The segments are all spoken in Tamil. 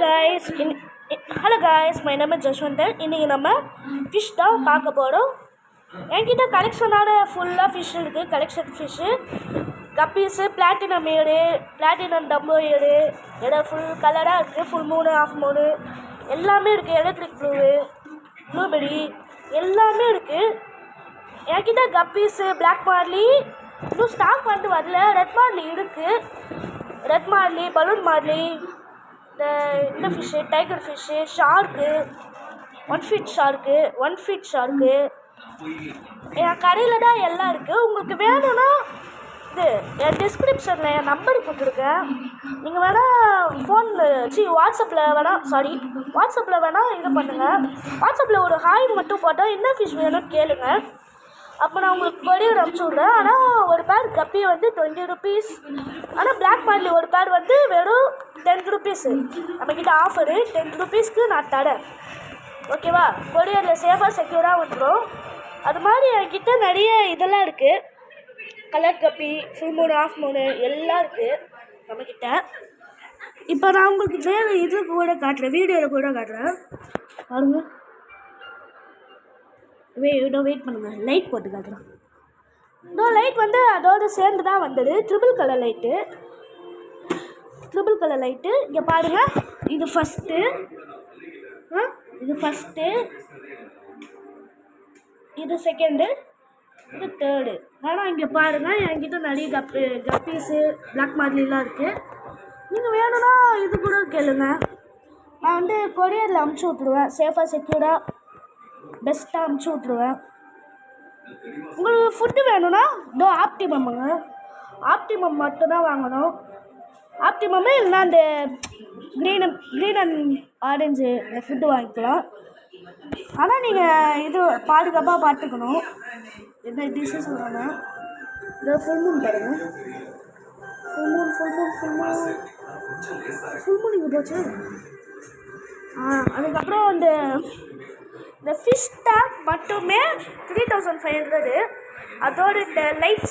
guys, hello guys, my name is Jashwantan. இன்னைக்கு நம்ம ஃபிஷ் தான் பார்க்க போகிறோம். என்கிட்ட கலெக்ஷனோட ஃபுல்லாக ஃபிஷ் இருக்குது. கலெக்ஷன் ஃபிஷ்ஷு, கப்பீஸு, பிளாட்டினம் ஏடு, பிளாட்டினம் டம்போ ஏடு, இடம் ஃபுல் கலராக இருக்குது. ஃபுல் மூணு, ஆஃப் மூணு எல்லாமே இருக்குது. எலக்ட்ரிக் ப்ளூபெரி எல்லாமே இருக்குது. என்கிட்ட கப்பீஸு, பிளாக் மார்லி இன்னும் ஸ்டாக் வந்து வரல. ரெட் மார்லி இருக்குது. ரெட் மார்லி, பலூன் மார்லி, இந்த fish, tiger fish, shark, one feet shark என் கடையில் தான் எல்லாம் இருக்குது. உங்களுக்கு வேணும்னா இது என் டிஸ்கிரிப்ஷனில் என் நம்பர் கொடுத்துருக்கேன். நீங்கள் வேணால் வாட்ஸ்அப்பில் வேணால் இது பண்ணுங்கள். வாட்ஸ்அப்பில் ஒரு ஹாய் மட்டும் போட்டால் என்ன ஃபிஷ் வேணும்னு கேளுங்க. அப்போ நான் உங்களுக்கு கொரியர் அனுப்பிச்சி விட்றேன். ஆனால் ஒரு பேர் கப்பி வந்து 20 rupees. ஆனால் பிளாக் மார்லி ஒரு பேர் வந்து வெறும் 10 rupees. நம்மக்கிட்ட ஆஃபரு 10 rupeesக்கு நான் தரேன். ஓகேவா? கொரியரில் சேஃபாக செக்யூராக வந்துடும். அது மாதிரி என்கிட்ட நிறைய இதெல்லாம் இருக்குது. கலர் கப்பி, ஃபுல் மூணு, ஆஃப் மூணு எல்லாம் இருக்குது நம்மக்கிட்ட. இப்போ நான் உங்களுக்கு வேறு இது கூட காட்டுறேன், வீடியோவில் கூட காட்டுறேன் பாருங்க. வெயிட் பண்ணுங்கள், லைட் போட்டு காட்டுறேன். இன்னும் லைட் வந்து அதோடு சேர்ந்து தான் வந்தது. Triple colour light. இங்கே பாருங்கள், இது ஃபஸ்ட்டு, இது செகண்டு, இது தேர்டு. ஆனால் இங்கே பாருங்கள், என்கிட்ட நிறைய கப்பீஸு, பிளாக் மார்லிலாம் இருக்குது. நீங்கள் வேணும்னா இது கூட கேளுங்க. நான் வந்து கொரியரில் அனுப்பிச்சி விட்ருவேன். சேஃபாக செக்யூராக பெஸ்ட்டாக அனுப்பிச்சி விட்ருவேன். உங்களுக்கு ஃபுட்டு வேணும்னா ஆப்டிமம் மட்டும்தான் வாங்கணும். ஆப்டிமமே இல்லைனா அந்த க்ரீன் அண்ட் ஆரஞ்சு இந்த ஃபுட்டு வாங்கிக்கலாம். ஆனால் நீங்கள் இது பாதுகாப்பாக பார்த்துக்கணும். என்ன டிஷ்ஷஸ் சொல்கிறாங்க, இந்த ஃபுல் மூன் பாருங்க. ஃபுல் மூன் இங்கே போச்சு. அதுக்கப்புறம் இந்த ஃபிஷ் டேங்க் மட்டுமே 3500. அதோட இந்த லைட்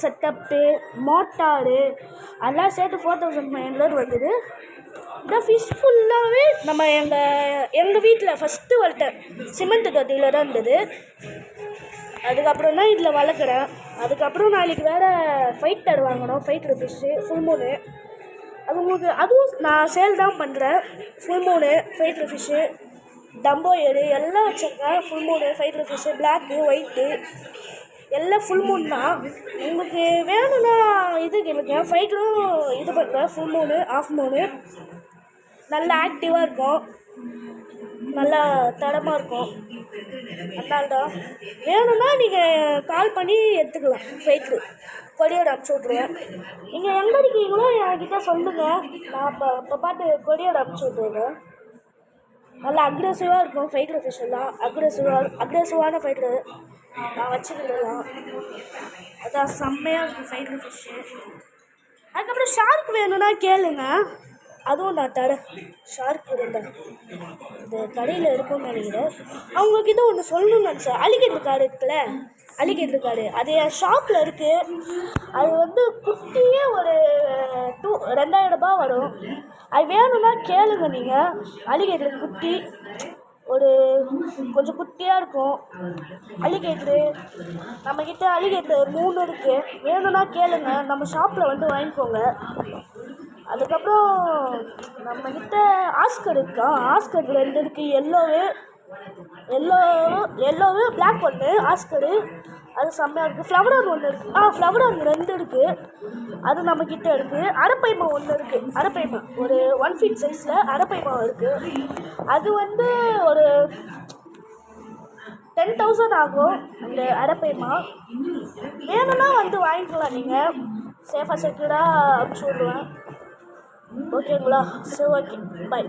செட்டப்பு, மோட்டாரு அதெல்லாம் சேர்த்து 4500 வந்தது. இந்த ஃபிஷ் ஃபுல்லாகவே நம்ம எங்கள் வீட்டில் ஃபஸ்ட்டு வளர்த்தேன் சிமெண்ட் தொட்டியில் தான் இருந்தது. அதுக்கப்புறம் தான் இதில் வளர்க்குறேன். அதுக்கப்புறம் நாளைக்கு வேறு ஃபைட்டர் வாங்கணும், ஃபைட்டர் ஃபிஷ்ஷு, ஃபுல் மூணு. அதுவும் நான் சேல் தான் பண்ணுறேன். ஃபுல் மூணு, ஃபைட்டர் ஃபிஷ்ஷு, டம்போ ஏடு எல்லாம் வச்சுருக்கேன். ஃபுல் மூணு, ஃபைட்டர் ஃபிஷ்ஷு, பிளாக்கு, ஒயிட்டு எல்லாம் ஃபுல் மூணு தான். உங்களுக்கு வேணும்னா இது கேளுங்க. ஃபைட்டரும் இது பண்ணுறேன். ஃபுல் மூணு, ஆஃப் மூணு நல்லா ஆக்டிவாக இருக்கும், நல்லா தரமாக இருக்கும். அதனால்தான் வேணும்னா நீங்கள் கால் பண்ணி எடுத்துக்கலாம். ஃபைட்ரு கொரியர் அனுப்பிச்சி விட்ருவேன். நீங்கள் எங்கே இருக்கீங்களோ என்கிட்ட சொல்லுங்கள். நான் இப்போ பார்த்து கொரியர் அனுப்பிச்சி விட்ருவேன். நல்லா அக்ரெசிவாக இருக்கும் ஃபைட்டர் ஃபிஷ் எல்லாம். அக்ரெசிவான ஃபைட்ரு நான் வச்சுக்கிடலாம். அதான் செம்மையாக இருக்கும் ஃபைட்டர் ஃபிஷ்ஷு. அதுக்கப்புறம் ஷார்க் வேணும்னா கேளுங்க, அதுவும் நான் தரேன். ஷார்க் இருந்தால் இந்த கடையில் இருக்கும்னு நினைக்கிறேன். அவங்கக்கிட்ட ஒன்று சொல்லணும்னு நினச்சேன். அலிகேட்டர் கார்டு அது என் ஷாப்பில் இருக்குது. அது வந்து குட்டியே ஒரு 2000 ரூபாய் வரும். அது வேணும்னா கேளுங்க நீங்கள். அலிகேட்டர் குட்டி கொஞ்சம் குட்டியாக இருக்கும். அலிகேட்ரு நம்மக்கிட்ட அலிகேட்டர் 3 இருக்குது. வேணும்னா கேளுங்க, நம்ம ஷாப்பில் வந்து வாங்கிக்கோங்க. அதுக்கப்புறம் நம்மக்கிட்ட ஆஸ்கர் இருக்கா. ஆஸ்கர் 2 இருக்குது. எல்லோவு பிளாக் ஒன்று ஆஸ்கரு, அது செம்மையாக இருக்குது. ஃப்ளவர் ஒன்று இருக்குது. ஃப்ளவர் 2 இருக்குது. அது நம்மக்கிட்ட இருக்குது. அரப்பைமா ஒன்று இருக்குது. அரப்பைமா ஒரு 1 feet சைஸில் அரப்பைமா இருக்குது. அது வந்து ஒரு 10,000 ஆகும் அந்த அரப்பைமா. வேணும்னா வந்து வாங்கிக்கலாம். நீங்கள் சேஃபாக செக்யூராக அனுப்பிச்சி விடுவேன். ஓகேங்களா? சரி, ஓகே, பை.